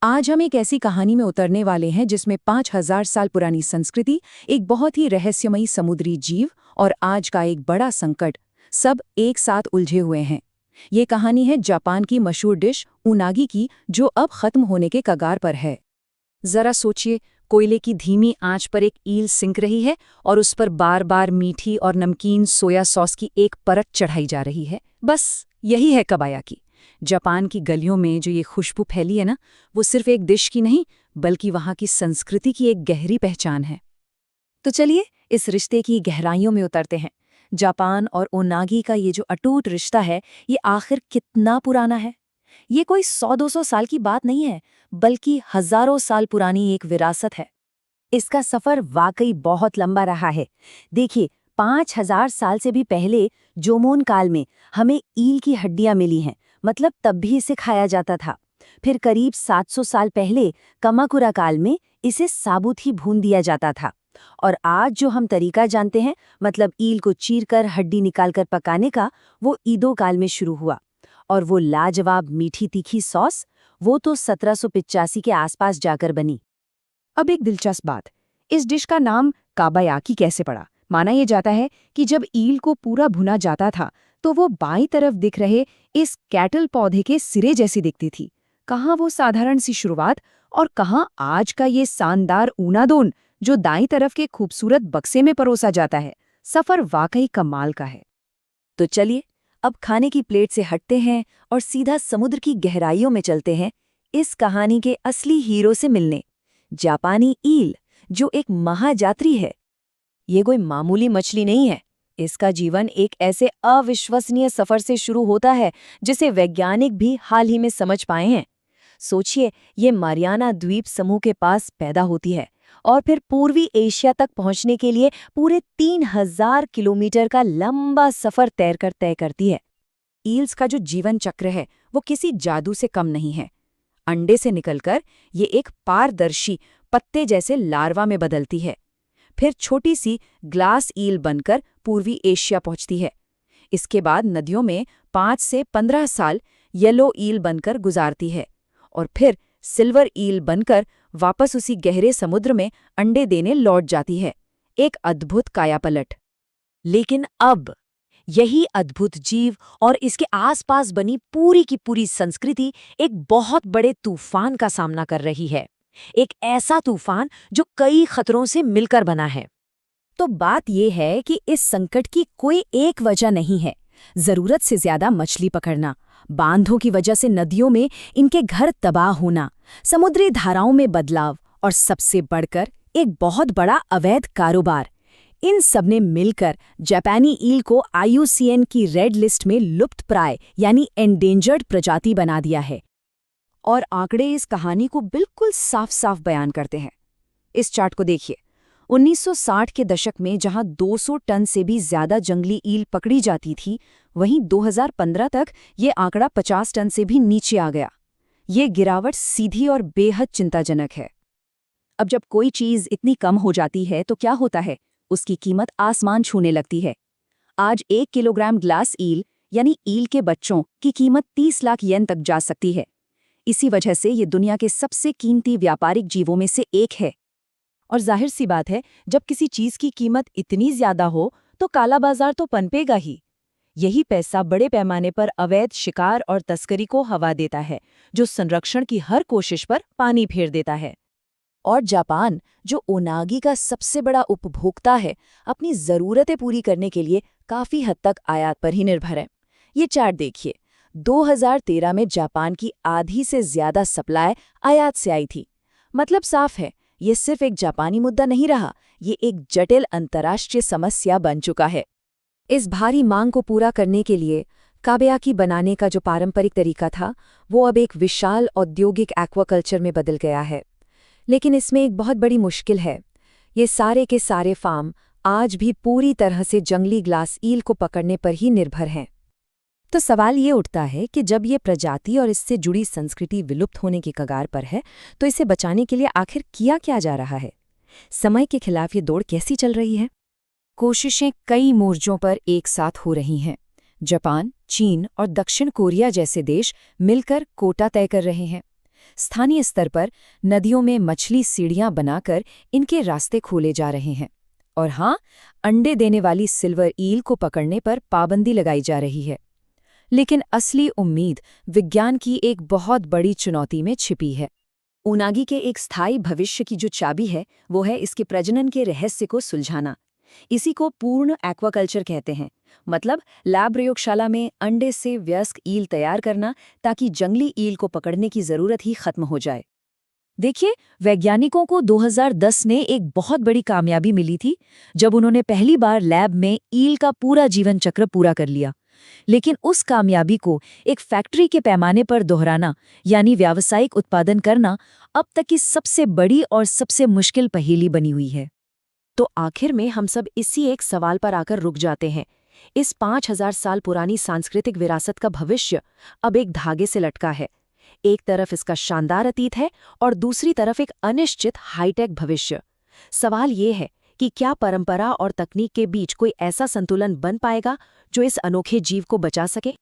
आज हम एक ऐसी कहानी में उतरने वाले हैं जिसमें 5000 साल पुरानी संस्कृति, एक बहुत ही रहस्यमयी समुद्री जीव और आज का एक बड़ा संकट, सब एक साथ उलझे हुए हैं। ये कहानी है जापान की मशहूर डिश उनागी की, जो अब खत्म होने के कगार पर है। जरा सोचिए, कोयले की धीमी आंच पर एक ईल सिंक रही है और उस पर बार बार मीठी और नमकीन सोया सॉस की एक परत चढ़ाई जा रही है। बस यही है कबायाकी। जापान की गलियों में जो ये खुशबू फैली है ना, वो सिर्फ एक डिश की नहीं, बल्कि वहाँ की संस्कृति की एक गहरी पहचान है। तो चलिए इस रिश्ते की गहराइयों में उतरते हैं। जापान और ओनागी का ये जो अटूट रिश्ता है, ये आखिर कितना पुराना है? ये कोई 100-200 साल की बात नहीं है, बल्कि हजारों साल पुरानी एक विरासत है। इसका सफर वाकई बहुत लंबा रहा है। देखिए, 5000 साल से भी पहले जोमोन काल में हमें ईल की हड्डियां मिली हैं, मतलब तब भी इसे खाया जाता था। फिर करीब 700 साल पहले कामाकुरा काल में इसे साबुत ही भून दिया जाता था। और आज जो हम तरीका जानते हैं, मतलब ईल को चीरकर हड्डी निकालकर पकाने का, वो ईदो काल में शुरू हुआ। और वो लाजवाब मीठी तीखी सॉस, वो तो 1785 के आसपास जाकर बनी। अब एक दिलचस्प बात, इस डिश का नाम काबायाकी कैसे पड़ा? माना यह जाता है कि जब ईल को पूरा भुना जाता था तो वो बाईं तरफ दिख रहे इस कैटल पौधे के सिरे जैसी दिखती थी। कहाँ वो साधारण सी शुरुआत और कहाँ आज का ये शानदार ऊनादोन जो दाईं तरफ के खूबसूरत बक्से में परोसा जाता है। सफर वाकई कमाल का है। तो चलिए अब खाने की प्लेट से हटते हैं और सीधा समुद्र की गहराइयों में चलते हैं, इस कहानी के असली हीरो से मिलने, जापानी ईल, जो एक महायात्री है। ये कोई मामूली मछली नहीं है। इसका जीवन एक ऐसे अविश्वसनीय सफर से शुरू होता है जिसे वैज्ञानिक भी हाल ही में समझ पाए हैं। सोचिए, ये मारियाना द्वीप समूह के पास पैदा होती है और फिर पूर्वी एशिया तक पहुंचने के लिए पूरे 3000 किलोमीटर का लंबा सफर तय करती है। ईल्स का जो जीवन चक्र है, वो किसी जादू से कम नहीं है। अंडे से निकलकर ये एक पारदर्शी पत्ते जैसे लार्वा में बदलती है, फिर छोटी सी ग्लास ईल बनकर पूर्वी एशिया पहुंचती है। इसके बाद नदियों में 5 से 15 साल येलो ईल बनकर गुजारती है और फिर सिल्वर ईल बनकर वापस उसी गहरे समुद्र में अंडे देने लौट जाती है। एक अद्भुत कायापलट। लेकिन अब यही अद्भुत जीव और इसके आसपास बनी पूरी की पूरी संस्कृति एक बहुत बड़े तूफान का सामना कर रही है। एक ऐसा तूफान जो कई खतरों से मिलकर बना है। तो बात यह है कि इस संकट की कोई एक वजह नहीं है। जरूरत से ज्यादा मछली पकड़ना, बांधों की वजह से नदियों में इनके घर तबाह होना, समुद्री धाराओं में बदलाव और सबसे बढ़कर एक बहुत बड़ा अवैध कारोबार, इन सब ने मिलकर जापानी ईल को IUCN की रेड लिस्ट में लुप्तप्राय यानी एंडेंजर्ड प्रजाति बना दिया है। और आंकड़े इस कहानी को बिल्कुल साफ साफ बयान करते हैं। इस चार्ट को देखिए। 1960 के दशक में जहां 200 टन से भी ज्यादा जंगली ईल पकड़ी जाती थी, वहीं 2015 तक ये आंकड़ा 50 टन से भी नीचे आ गया। ये गिरावट सीधी और बेहद चिंताजनक है। अब जब कोई चीज इतनी कम हो जाती है तो क्या होता है? उसकी कीमत आसमान छूने लगती है। आज 1 किलोग्राम ग्लास ईल यानी ईल के बच्चों की कीमत 30 लाख येन तक जा सकती है। इसी वजह से ये दुनिया के सबसे कीमती व्यापारिक जीवों में से एक है। और जाहिर सी बात है, जब किसी चीज की कीमत इतनी ज्यादा हो तो काला बाजार तो पनपेगा ही। यही पैसा बड़े पैमाने पर अवैध शिकार और तस्करी को हवा देता है, जो संरक्षण की हर कोशिश पर पानी फेर देता है। और जापान, जो ओनागी का सबसे बड़ा उपभोक्ता है, अपनी जरूरतें पूरी करने के लिए काफी हद तक आयात पर ही निर्भर है। ये चार्ट देखिए। 2013 में जापान की आधी से ज्यादा सप्लाई आयात से आई थी। मतलब साफ है, ये सिर्फ एक जापानी मुद्दा नहीं रहा, ये एक जटिल अंतर्राष्ट्रीय समस्या बन चुका है। इस भारी मांग को पूरा करने के लिए काबायाकी बनाने का जो पारंपरिक तरीका था, वो अब एक विशाल औद्योगिक एक्वाकल्चर में बदल गया है। लेकिन इसमें एक बहुत बड़ी मुश्किल है। ये सारे के सारे फार्म आज भी पूरी तरह से जंगली ग्लास ईल को पकड़ने पर ही निर्भर हैं। तो सवाल ये उठता है कि जब ये प्रजाति और इससे जुड़ी संस्कृति विलुप्त होने की कगार पर है, तो इसे बचाने के लिए आखिर किया क्या जा रहा है? समय के खिलाफ ये दौड़ कैसी चल रही है? कोशिशें कई मोर्चों पर एक साथ हो रही हैं। जापान, चीन और दक्षिण कोरिया जैसे देश मिलकर कोटा तय कर रहे हैं। स्थानीय स्तर पर नदियों में मछली सीढ़ियां बनाकर इनके रास्ते खोले जा रहे हैं। और हाँ, अंडे देने वाली सिल्वर ईल को पकड़ने पर पाबंदी लगाई जा रही है। लेकिन असली उम्मीद विज्ञान की एक बहुत बड़ी चुनौती में छिपी है। उनागी के एक स्थायी भविष्य की जो चाबी है, वो है इसके प्रजनन के रहस्य को सुलझाना। इसी को पूर्ण एक्वाकल्चर कहते हैं। मतलब लैब प्रयोगशाला में अंडे से वयस्क ईल तैयार करना, ताकि जंगली ईल को पकड़ने की जरूरत ही खत्म हो जाए। देखिए, वैज्ञानिकों को 2010 में एक बहुत बड़ी कामयाबी मिली थी, जब उन्होंने पहली बार लैब में ईल का पूरा जीवन चक्र पूरा कर लिया। लेकिन उस कामयाबी को एक फैक्ट्री के पैमाने पर दोहराना, यानी व्यावसायिक उत्पादन करना, अब तक की सबसे बड़ी और सबसे मुश्किल पहेली बनी हुई है। तो आखिर में हम सब इसी एक सवाल पर आकर रुक जाते हैं। इस 5000 साल पुरानी सांस्कृतिक विरासत का भविष्य अब एक धागे से लटका है। एक तरफ इसका शानदार अतीत है और दूसरी तरफ एक अनिश्चित हाईटेक भविष्य। सवाल ये है कि क्या परंपरा और तकनीक के बीच कोई ऐसा संतुलन बन पाएगा जो इस अनोखे जीव को बचा सके।